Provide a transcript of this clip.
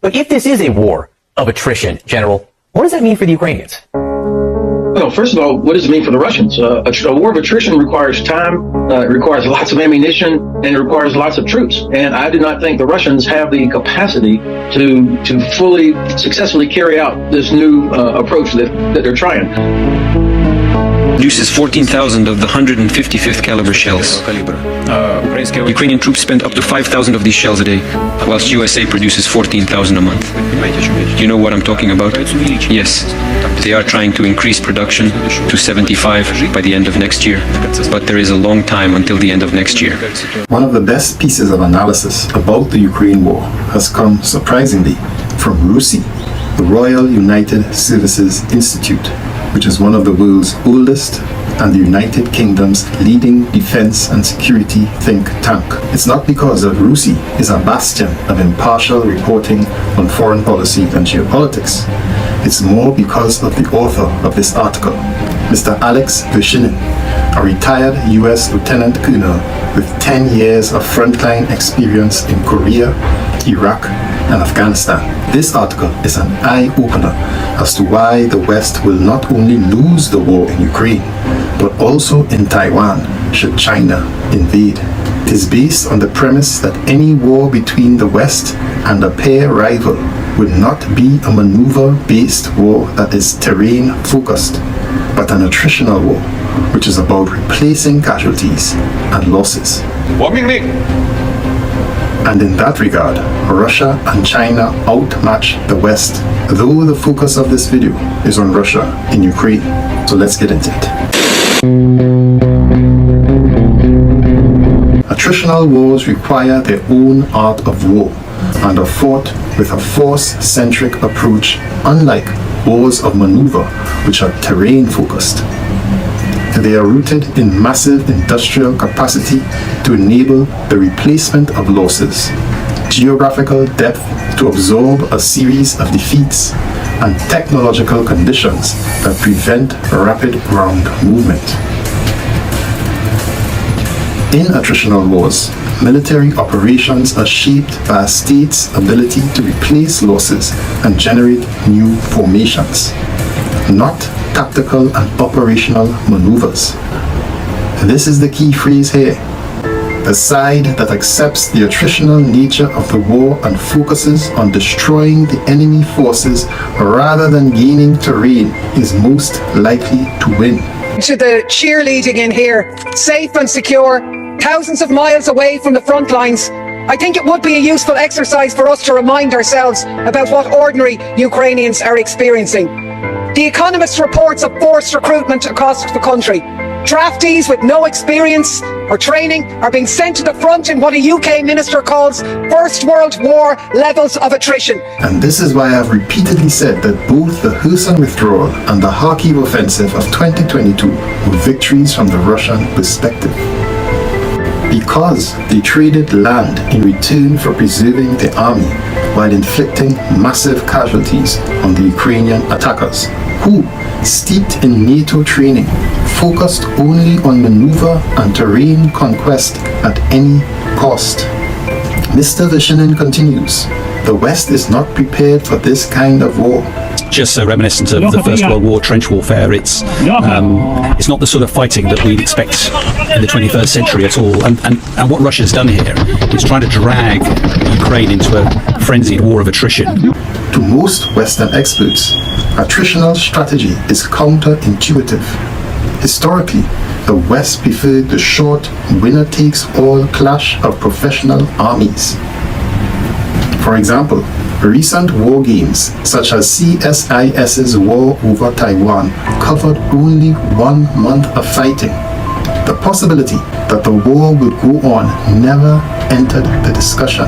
But if this is a war of attrition, General, what does that mean for the Ukrainians? Well, first of all, what does it mean for the Russians? A war of attrition requires time, it requires lots of ammunition, and it requires lots of troops. And I do not think the Russians have the capacity to fully, successfully carry out this new approach that they're trying. Produces 14,000 of the 155th caliber shells. Ukrainian troops spend up to 5,000 of these shells a day, whilst USA produces 14,000 a month. Do you know what I'm talking about? Yes, they are trying to increase production to 75 by the end of next year, but there is a long time until the end of next year. One of the best pieces of analysis about the Ukraine war has come, surprisingly, from RUSI, the Royal United Services Institute, which is one of the world's oldest and the United Kingdom's leading defense and security think tank. It's not because that RUSI is a bastion of impartial reporting on foreign policy and geopolitics. It's more because of the author of this article, Mr. Alex Vershinin, a retired U.S. Lieutenant Colonel with 10 years of frontline experience in Korea, Iraq, and Afghanistan. This article is an eye-opener as to why the West will not only lose the war in Ukraine, but also in Taiwan should China invade. It is based on the premise that any war between the West and a pair rival would not be a maneuver-based war that is terrain-focused, but an attritional war, which is about replacing casualties and losses. And in that regard, Russia and China outmatch the West, though the focus of this video is on Russia in Ukraine. So let's get into it. Attritional wars require their own art of war and are fought with a force-centric approach, unlike wars of maneuver, which are terrain-focused. They are rooted in massive industrial capacity to enable the replacement of losses, geographical depth to absorb a series of defeats, and technological conditions that prevent rapid ground movement. In attritional wars, military operations are shaped by a state's ability to replace losses and generate new formations, not tactical and operational maneuvers. This is the key phrase here. The side that accepts the attritional nature of the war and focuses on destroying the enemy forces rather than gaining terrain is most likely to win. To the cheerleading in here, safe and secure, thousands of miles away from the front lines, I think it would be a useful exercise for us to remind ourselves about what ordinary Ukrainians are experiencing. The Economist reports of forced recruitment across the country. Draftees with no experience or training are being sent to the front in what a UK minister calls First World War levels of attrition. And this is why I've repeatedly said that both the Kherson withdrawal and the Kharkiv offensive of 2022 were victories from the Russian perspective. Because they traded land in return for preserving their army while inflicting massive casualties on the Ukrainian attackers, who, steeped in NATO training, focused only on maneuver and terrain conquest at any cost. Mr. Vershinin continues, the West is not prepared for this kind of war. Just so reminiscent of the First World War trench warfare. It's not the sort of fighting that we'd expect in the 21st century at all. And what Russia's done here is trying to drag Ukraine into a frenzied war of attrition. To most Western experts, attritional strategy is counterintuitive. Historically, the West preferred the short winner-takes-all clash of professional armies. For example, recent war games, such as CSIS's war over Taiwan, covered only 1 month of fighting. The possibility that the war would go on never entered the discussion.